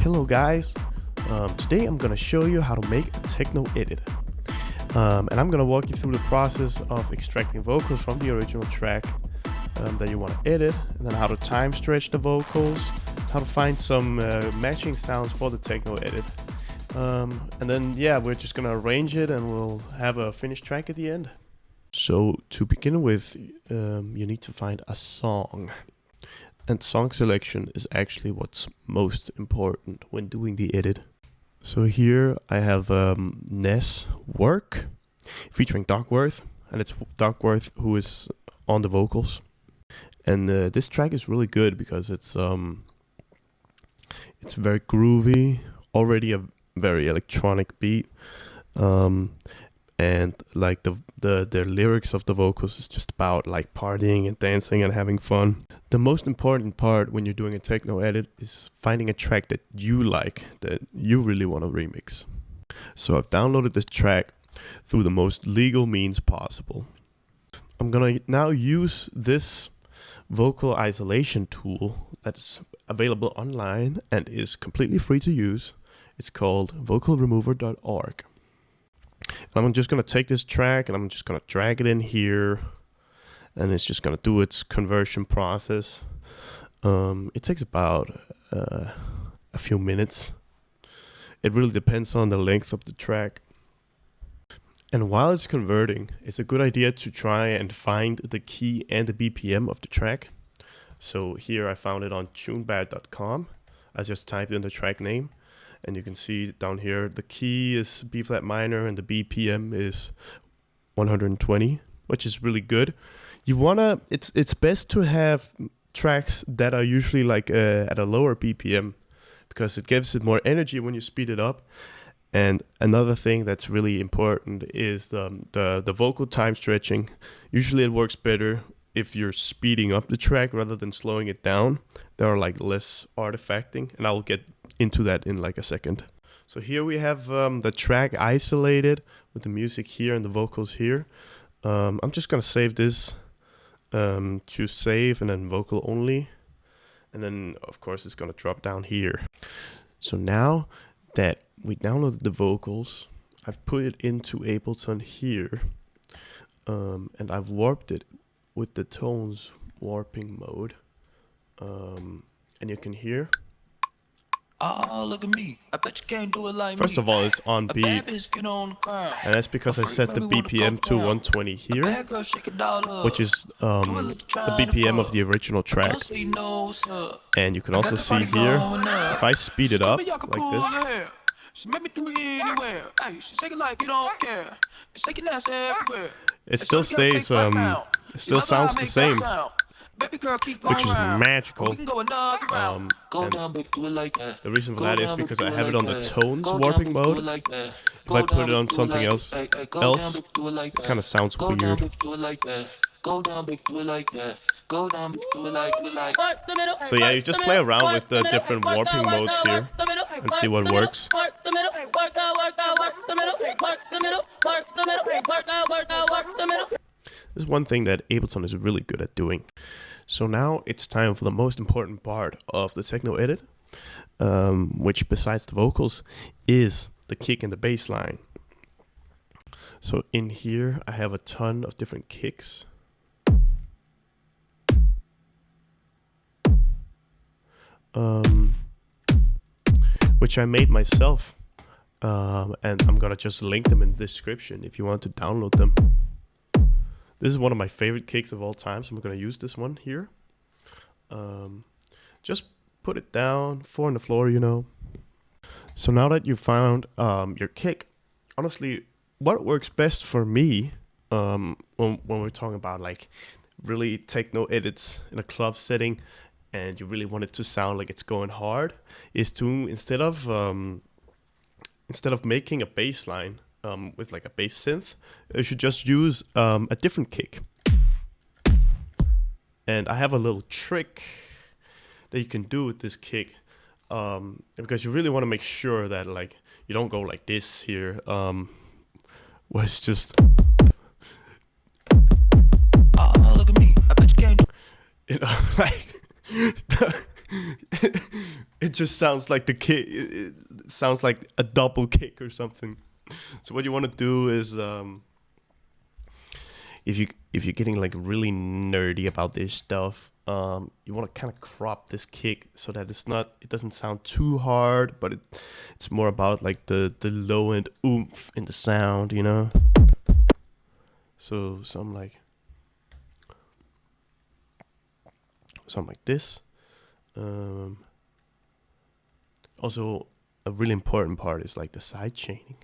Hello guys, today I'm gonna show you how to make a techno edit, and I'm gonna walk you through the process of extracting vocals from the original track that you want to edit, and then how to time stretch the vocals, how to find some matching sounds for the techno edit, and then we're just gonna arrange it and we'll have a finished track at the end. So to begin with, you need to find a song. And song selection is actually what's most important when doing the edit. So here I have Ness Work featuring Duckworth, and it's Duckworth who is on the vocals. And this track is really good because it's very groovy, already a very electronic beat, and like the lyrics of the vocals is just about like partying and dancing and having fun. The most important part when you're doing a techno edit is finding a track that you like, that you really want to remix. So I've downloaded this track through the most legal means possible. I'm gonna now use this vocal isolation tool that's available online and is completely free to use. It's called vocalremover.org. I'm just going to take this track and I'm just going to drag it in here, and it's just going to do its conversion process. It takes about a few minutes. It really depends on the length of the track. And while it's converting, it's a good idea to try and find the key and the BPM of the track. So here I found it on tunebad.com. I just typed in the track name. And you can see down here, the key is B flat minor and the BPM is 120, which is really good. You wanna, it's best to have tracks that are usually like at a lower BPM, because it gives it more energy when you speed it up. And another thing that's really important is the vocal time stretching. Usually it works better if you're speeding up the track rather than slowing it down. There are like less artifacting, and I'll get into that in like a second. So here we have the track isolated with the music here and the vocals here. I'm just gonna save this to save and then vocal only, and then of course it's gonna drop down here. So now that we downloaded the vocals, I've put it into Ableton here, and I've warped it with the tones warping mode, and you can hear. Oh, look at me. I bet you can't do it like First of all, it's on beat, and that's because I set the BPM to 120 here, which is the BPM of the original track. And you can also see here, if I speed it up like this, it still stays, it still sounds the same, which is magical. And the reason for that is because I have it on the tones warping mode. If I put it on something else, it kind of sounds weird. So yeah, you just play around with the different warping modes here and see what works. This is one thing that Ableton is really good at doing. So now it's time for the most important part of the techno edit, which besides the vocals is the kick and the bass line. So in here I have a ton of different kicks. Which I made myself, and I'm gonna just link them in the description if you want to download them. This is one of my favorite kicks of all time, so I'm gonna use this one here. Just put it down, 4 on the floor, you know. So now that you found your kick, honestly, what works best for me when we're talking about like really techno edits in a club setting, and you really want it to sound like it's going hard, is to instead of making a bass line with like a bass synth, you should just use a different kick. And I have a little trick that you can do with this kick, because you really want to make sure that like you don't go like this here, where it's just look at me. I bet you can't do, you know, like It just sounds like the kick. It sounds like a double kick or something. So what you want to do is, if you're getting like really nerdy about this stuff, you want to kind of crop this kick so that it doesn't sound too hard, but it's more about like the low end oomph in the sound, you know. So something like this. Also, a really important part is like the side chaining.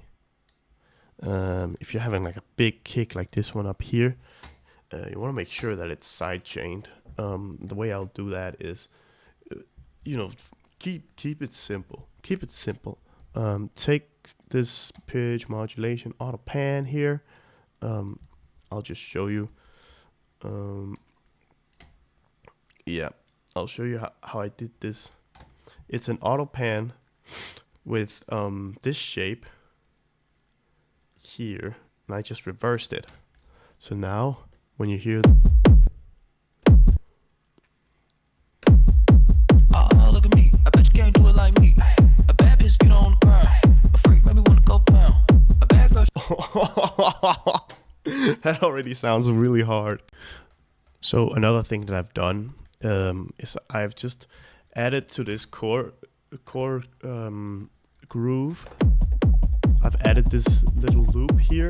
If you're having like a big kick like this one up here, you want to make sure that it's side chained. The way I'll do that is, keep it simple. Keep it simple. Take this pitch modulation auto pan here. I'll just show you. Yeah, I'll show you how I did this. It's an auto pan with this shape here, and I just reversed it. So now when you hear Oh, look at me. I bet you can't do it like me. A bad bitch get on the ground. A freak make me wanna go down. A bad girl. that already sounds really hard. So another thing that I've done is I've just added to this core groove. I've added this little loop here,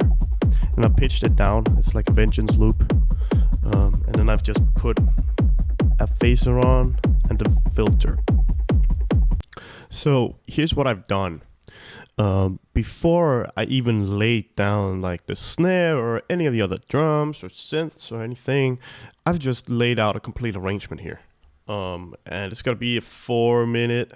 and I pitched it down. It's like a vengeance loop, and then I've just put a phaser on and a filter. So here's what I've done. Before I even laid down like the snare or any of the other drums or synths or anything, I've just laid out a complete arrangement here. And it's gonna be a 4-minute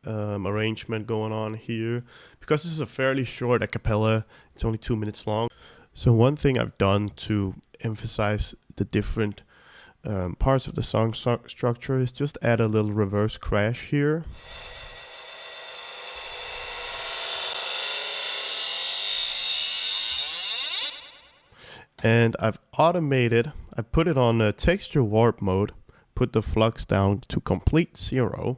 arrangement going on here, because this is a fairly short a cappella. It's only 2 minutes long. So one thing I've done to emphasize the different parts of the song structure is just add a little reverse crash here. And I've automated, I put it on texture warp mode, put the flux down to complete 0,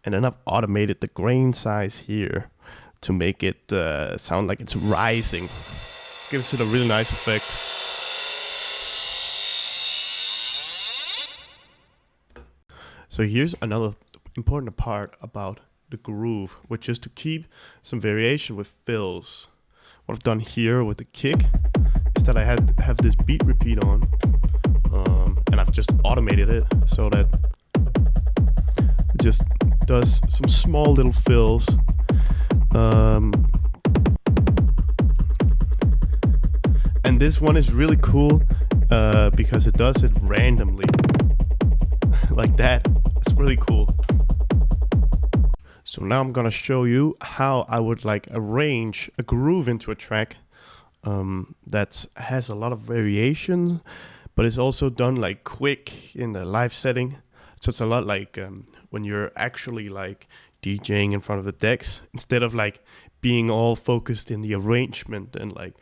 and then I've automated the grain size here to make it sound like it's rising. Gives it a really nice effect. So here's another important part about the groove, which is to keep some variation with fills. What I've done here with the kick is that I have this beat repeat on, and I've just automated it so that it just does some small little fills. And this one is really cool because it does it randomly like that. It's really cool. So now I'm gonna show you how I would like arrange a groove into a track that has a lot of variation, but it's also done like quick in the live setting. So it's a lot like when you're actually like DJing in front of the decks, instead of like being all focused in the arrangement and like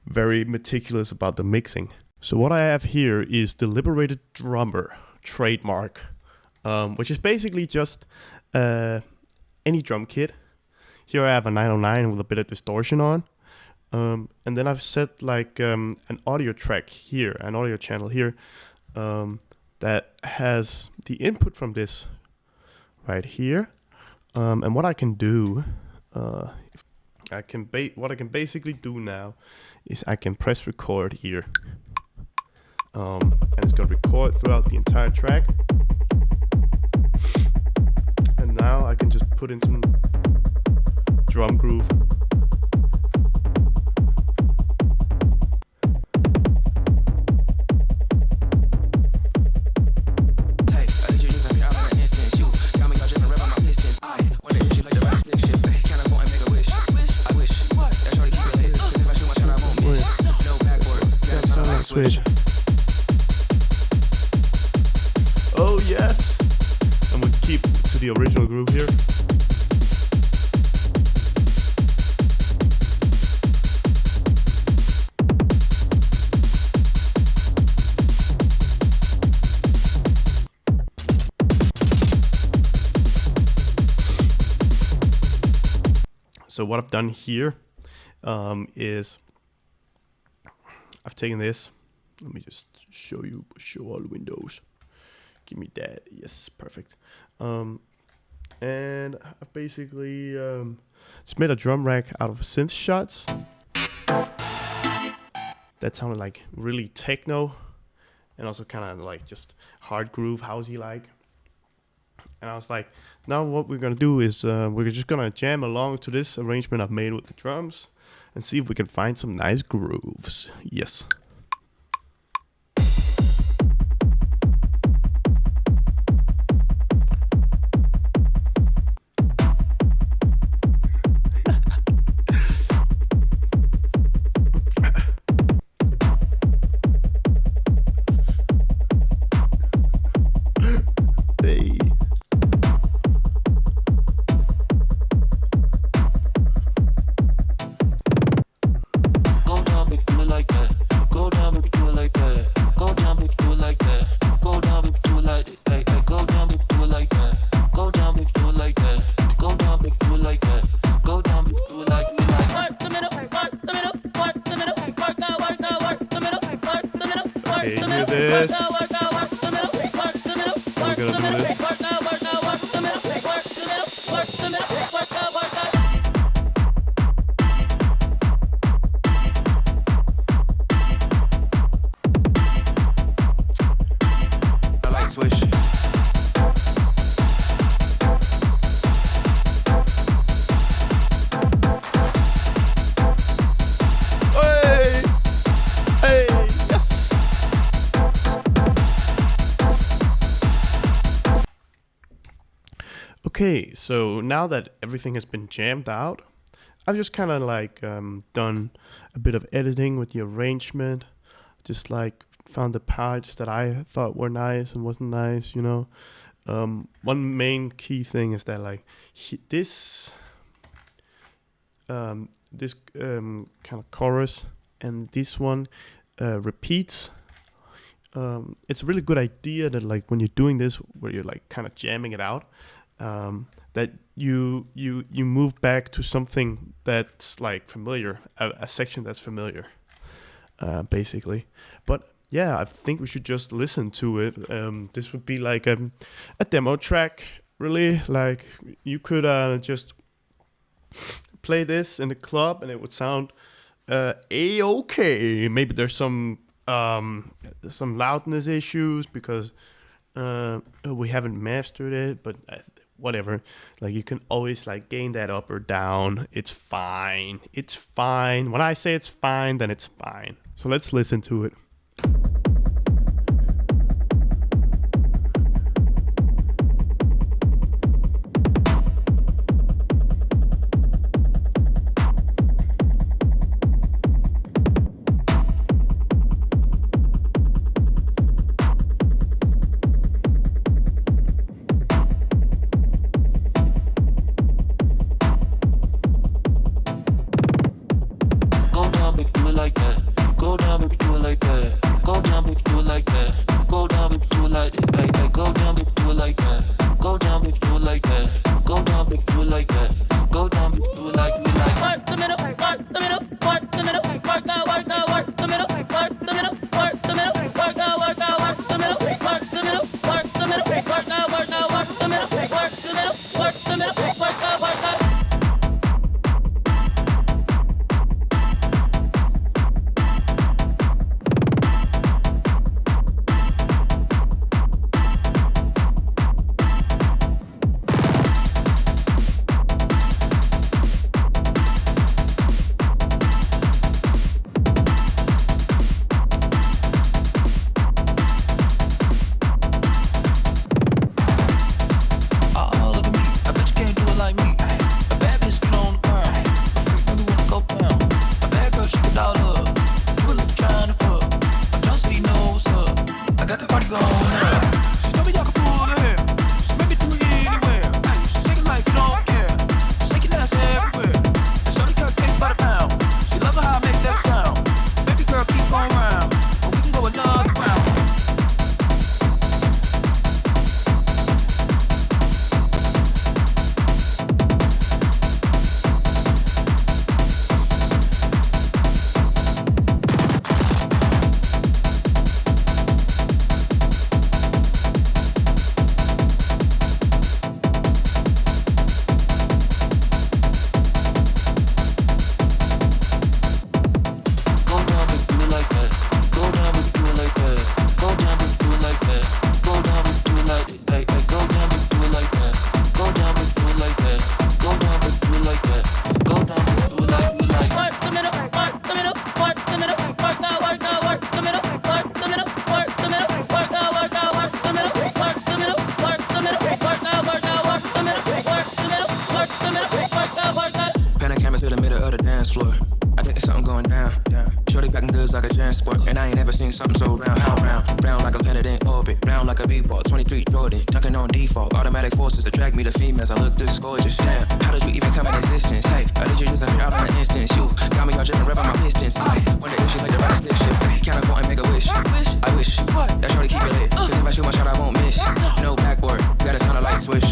very meticulous about the mixing. So what I have here is the Liberated Drummer trademark, which is basically just any drum kit. Here I have a 909 with a bit of distortion on, and then I've set like an audio track here, an audio channel here, that has the input from this right here, and what I can do, what I can basically do now is I can press record here, and it's gonna record throughout the entire track. And now I can just put in some drum groove. Switch. Oh yes, and we'll keep to the original groove here. So what I've done here is I've taken this. Let me just show all the windows. Give me that. Yes, perfect. And I've basically just made a drum rack out of synth shots. That sounded like really techno, and also kind of like just hard groove, housey like. And I was like, now what we're gonna do is we're just gonna jam along to this arrangement I've made with the drums and see if we can find some nice grooves. Yes. Okay, so now that everything has been jammed out, I've just kind of like done a bit of editing with the arrangement, just like found the parts that I thought were nice and wasn't nice, you know. One main key thing is that like this kind of chorus and this one repeats. It's a really good idea that like when you're doing this, where you're like kind of jamming it out, that you move back to something that's like familiar, a section that's familiar, basically. But yeah, I think we should just listen to it. This would be like a demo track, really. Like you could just play this in the club and it would sound a-okay. Maybe there's some loudness issues because we haven't mastered it, but whatever. Like you can always like gain that up or down. It's fine. It's fine. When I say it's fine, then it's fine. So let's listen to it. goods like a transport. And I ain't never seen something so round. How round? Round like a planet in orbit. Round like a b-ball. 23 Jordan. Dunking on default. Automatic forces attract me to females. I look this gorgeous. Damn. How did you even come in existence? Hey, I did you just appear out on an instance? You got me all driven, revving my pistons. I wonder if she like to ride a stick shift. Can't afford and make a wish. I wish. What? That's how to keep it lit. Cause if I shoot my shot, I won't miss. No backboard. Gotta sound a light switch.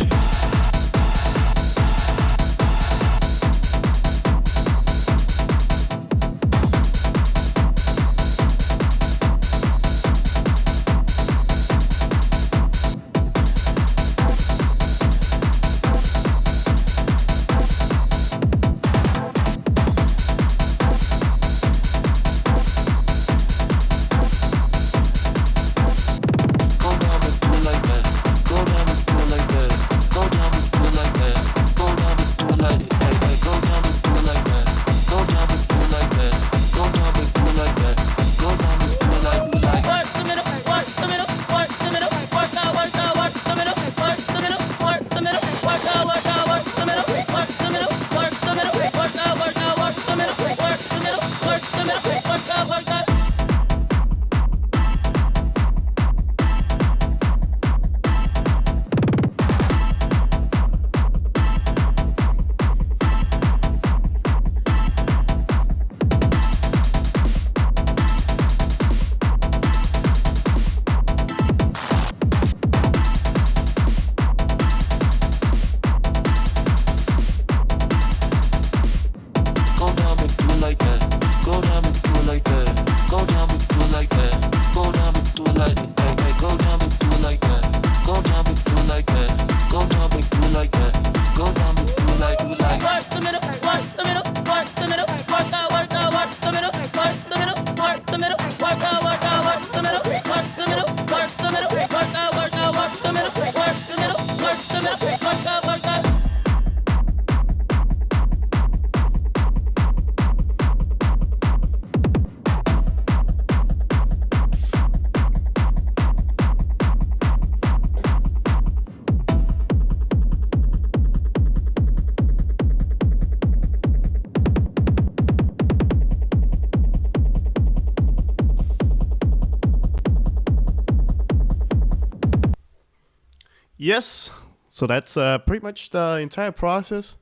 Yes, so that's pretty much the entire process.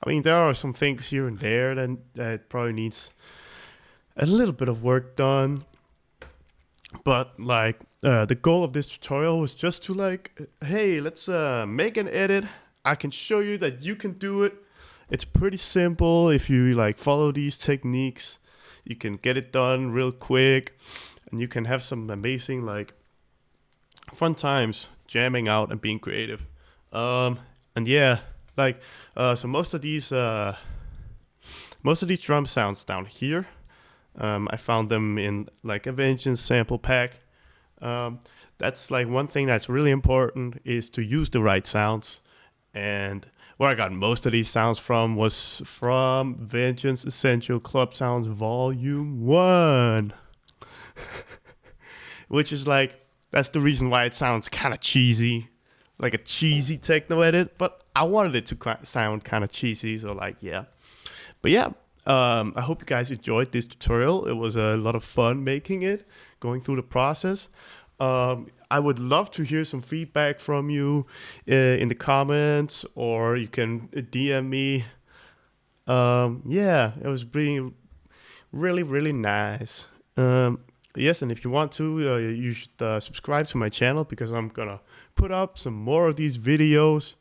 I mean, there are some things here and there that probably needs a little bit of work done. But like the goal of this tutorial was just to like, hey, let's make an edit. I can show you that you can do it. It's pretty simple. If you like follow these techniques, you can get it done real quick, and you can have some amazing like fun times jamming out and being creative. And yeah, like so most of these drum sounds down here, I found them in like a Vengeance sample pack. That's like one thing that's really important, is to use the right sounds. And where I got most of these sounds from was from Vengeance Essential Club Sounds Volume 1. Which is like, that's the reason why it sounds kind of cheesy, like a cheesy techno edit, but I wanted it to sound kind of cheesy, so like, yeah. But yeah, I hope you guys enjoyed this tutorial. It was a lot of fun making it, going through the process. I would love to hear some feedback from you in the comments, or you can DM me. Yeah, it was being really, really nice. Yes, and if you want to, you should subscribe to my channel, because I'm gonna put up some more of these videos,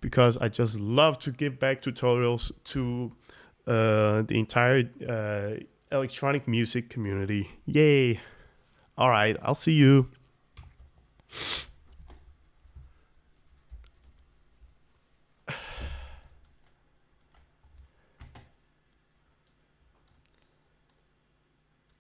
because I just love to give back tutorials to the entire electronic music community. Yay! All right, I'll see you.